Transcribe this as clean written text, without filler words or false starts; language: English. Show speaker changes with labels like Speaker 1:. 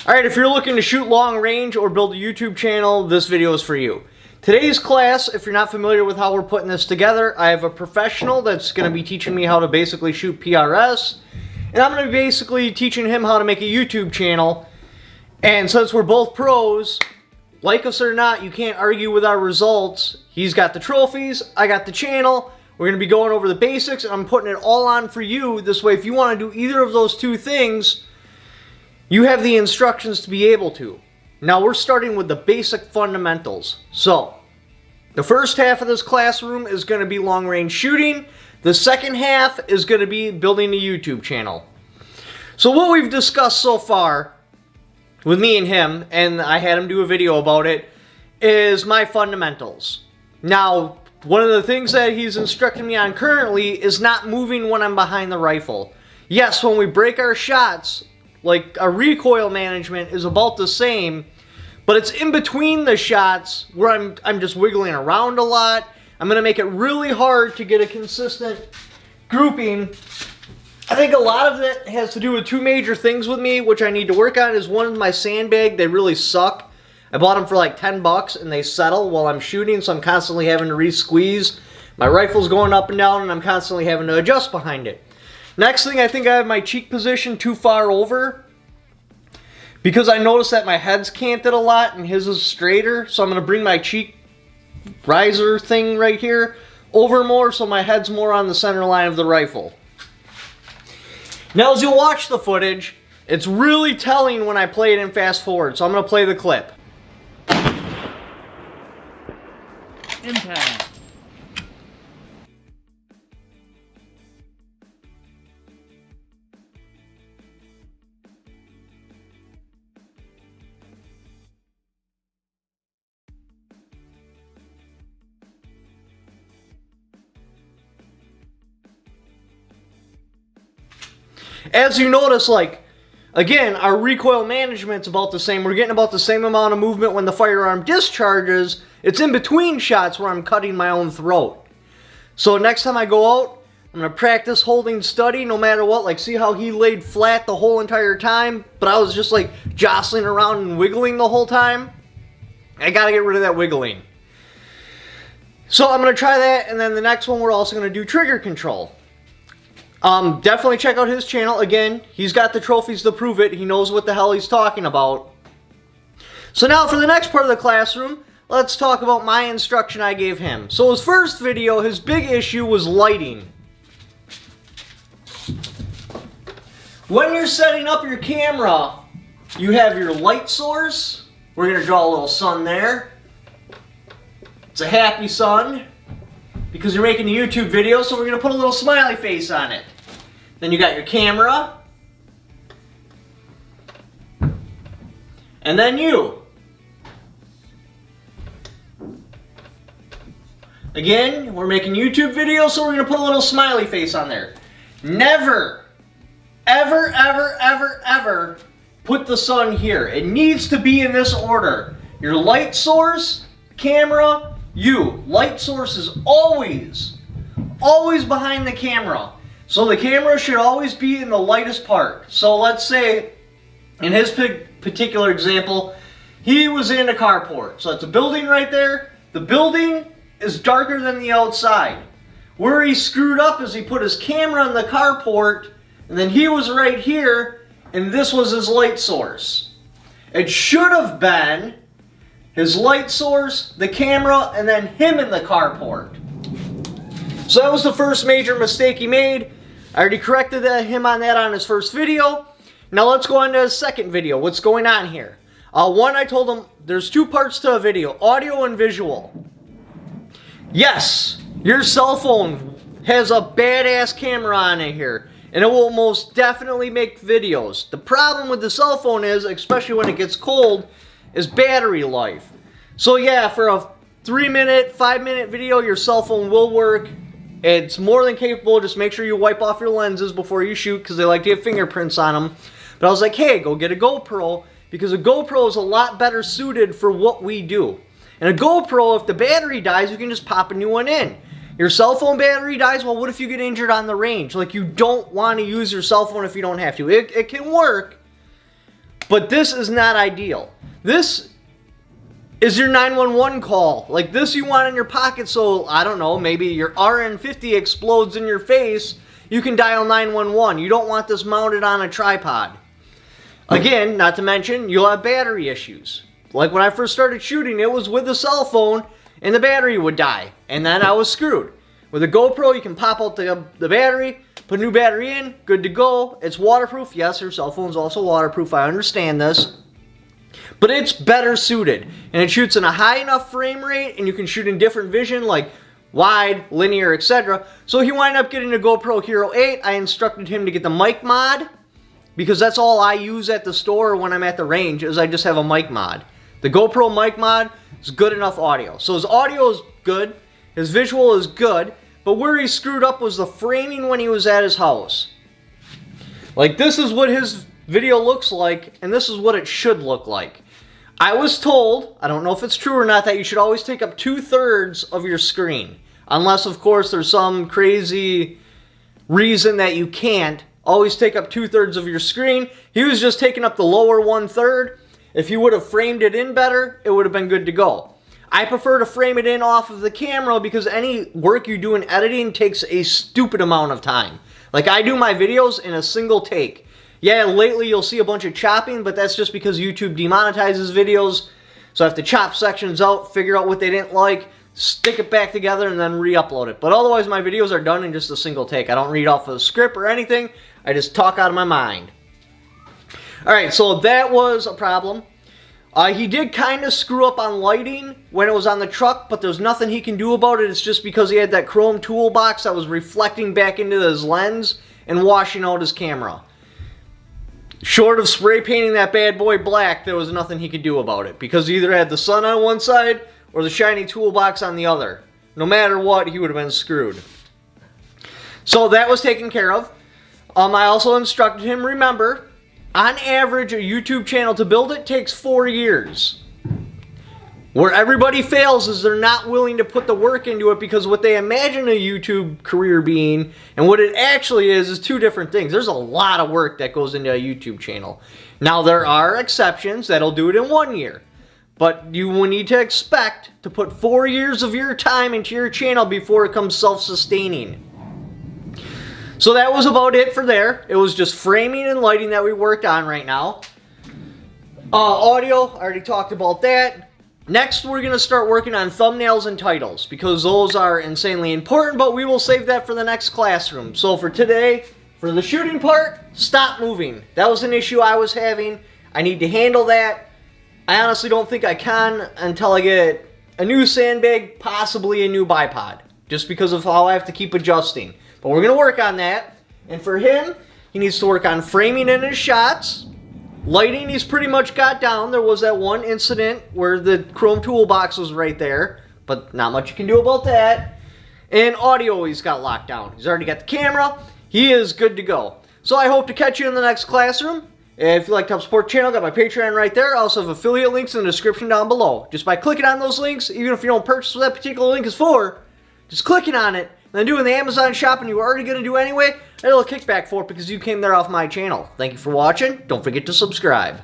Speaker 1: Alright, if you're looking to shoot long range or build a YouTube channel, this video is for you. Today's class, if you're not familiar with how we're putting this together, I have a professional that's going to be teaching me how to basically shoot PRS. And I'm going to be basically teaching him how to make a YouTube channel. And since we're both pros, like us or not, you can't argue with our results. He's got the trophies, I got the channel. We're going to be going over the basics, and I'm putting it all on for you. This way, if you want to do either of those two things, you have the instructions to be able to. Now we're starting with the basic fundamentals. So, the first half of this classroom is going to be long range shooting. The second half is going to be building a YouTube channel. So what we've discussed so far with me and him, and I had him do a video about it, is my fundamentals. Now, one of the things that he's instructing me on currently is not moving when I'm behind the rifle. Yes, when we break our shots, like our recoil management is about the same, but it's in between the shots where I'm just wiggling around a lot. I'm going to make it really hard to get a consistent grouping. I think a lot of it has to do with two major things with me, which I need to work on. Is one, my sandbag, they really suck. I bought them for like 10 bucks and they settle while I'm shooting, so I'm constantly having to re-squeeze. My rifle's going up and down and I'm constantly having to adjust behind it. Next thing, I think I have my cheek position too far over, because I noticed that my head's canted a lot and his is straighter, so I'm going to bring my cheek riser thing right here over more so my head's more on the center line of the rifle. Now as you watch the footage, it's really telling when I play it in fast forward, so I'm going to play the clip.
Speaker 2: Impact.
Speaker 1: As you notice, like, again, our recoil management's about the same. We're getting about the same amount of movement when the firearm discharges. It's in between shots where I'm cutting my own throat. So next time I go out, I'm going to practice holding steady no matter what. Like, see how he laid flat the whole entire time, but I was just like jostling around and wiggling the whole time? I got to get rid of that wiggling. So I'm going to try that, and then the next one we're also going to do trigger control. Definitely check out his channel. Again, he's got the trophies to prove it. He knows what the hell he's talking about. So now for the next part of the classroom, let's talk about my instruction I gave him. So his first video, his big issue was lighting. When you're setting up your camera, you have your light source. We're going to draw a little sun there. It's a happy sun because you're making a YouTube video, so we're going to put a little smiley face on it. Then you got your camera. And then you. Again, we're making YouTube videos, so we're going to put a little smiley face on there. Never, ever, ever, ever, ever put the sun here. It needs to be in this order. Your light source, camera, you. Light source is always behind the camera. So the camera should always be in the lightest part. So let's say, in his particular example, he was in a carport. So it's a building right there. The building is darker than the outside. Where he screwed up is he put his camera in the carport, and then he was right here, and this was his light source. It should have been his light source, the camera, and then him in the carport. So that was the first major mistake he made. I already corrected him on that on his first video. Now let's go on to his second video. What's going on here? One, I told him there's two parts to a video, audio and visual. Yes, your cell phone has a badass camera on it here, and it will most definitely make videos. The problem with the cell phone is, especially when it gets cold, is battery life. So yeah, for a 3-minute, 5-minute video, your cell phone will work. It's more than capable. Just make sure you wipe off your lenses before you shoot, because they like to have fingerprints on them. But I was like, hey, go get a GoPro, because a GoPro is a lot better suited for what we do. And a GoPro, if the battery dies, you can just pop a new one in. Your cell phone battery dies, well, what if you get injured on the range? Like, you don't want to use your cell phone if you don't have to. It can work, But this is not ideal. This is your 911 call. Like this you want in your pocket so, I don't know, maybe your RN50 explodes in your face. You can dial 911. You don't want this mounted on a tripod. Again, not to mention, you'll have battery issues. Like when I first started shooting, it was with a cell phone and the battery would die. And then I was screwed. With a GoPro, you can pop out the battery, put a new battery in, good to go. It's waterproof. Yes, your cell phone's also waterproof. I understand this. But it's better suited. And it shoots in a high enough frame rate, and you can shoot in different vision, like wide, linear, etc. So he wound up getting a GoPro Hero 8. I instructed him to get the mic mod, because that's all I use at the store when I'm at the range, is I just have a mic mod. The GoPro mic mod is good enough audio. So his audio is good, his visual is good, but where he screwed up was the framing when he was at his house. Like this is what his video looks like, and this is what it should look like. I was told, I don't know if it's true or not, that you should always take up 2/3 of your screen. Unless, of course, there's some crazy reason that you can't. Always take up 2/3 of your screen. He was just taking up the lower 1/3. If he would have framed it in better, it would have been good to go. I prefer to frame it in off of the camera because any work you do in editing takes a stupid amount of time. Like I do my videos in a single take. Yeah, lately you'll see a bunch of chopping, but that's just because YouTube demonetizes videos. So I have to chop sections out, figure out what they didn't like, stick it back together, and then re-upload it. But otherwise my videos are done in just a single take. I don't read off of the script or anything. I just talk out of my mind. Alright, so that was a problem. He did kind of screw up on lighting when it was on the truck, but there's nothing he can do about it. It's just because he had that chrome toolbox that was reflecting back into his lens and washing out his camera. Short of spray painting that bad boy black, there was nothing he could do about it, because he either had the sun on one side or the shiny toolbox on the other. No matter what, he would have been screwed. So that was taken care of. I also instructed him, remember, on average, a YouTube channel to build it takes 4 years. Where everybody fails is they're not willing to put the work into it, because what they imagine a YouTube career being and what it actually is two different things. There's a lot of work that goes into a YouTube channel. Now, there are exceptions that'll do it in 1 year. But you will need to expect to put 4 years of your time into your channel before it becomes self-sustaining. So that was about it for there. It was just framing and lighting that we worked on right now. Audio, I already talked about that. Next, we're going to start working on thumbnails and titles, because those are insanely important, but we will save that for the next classroom. So for today, for the shooting part, stop moving. That was an issue I was having. I need to handle that. I honestly don't think I can until I get a new sandbag, possibly a new bipod, just because of how I have to keep adjusting. But we're going to work on that. And for him, he needs to work on framing in his shots. Lighting, he's pretty much got down. There was that one incident where the chrome toolbox was right there, but not much you can do about that. And audio, he's got locked down. He's already got the camera. He is good to go. So I hope to catch you in the next classroom. If you'd like to help support the channel, got my Patreon right there. I also have affiliate links in the description down below. Just by clicking on those links, even if you don't purchase what that particular link is for, just clicking on it, and then doing the Amazon shopping you were already going to do anyway, a little kickback for it because you came there off my channel. Thank you for watching. Don't forget to subscribe.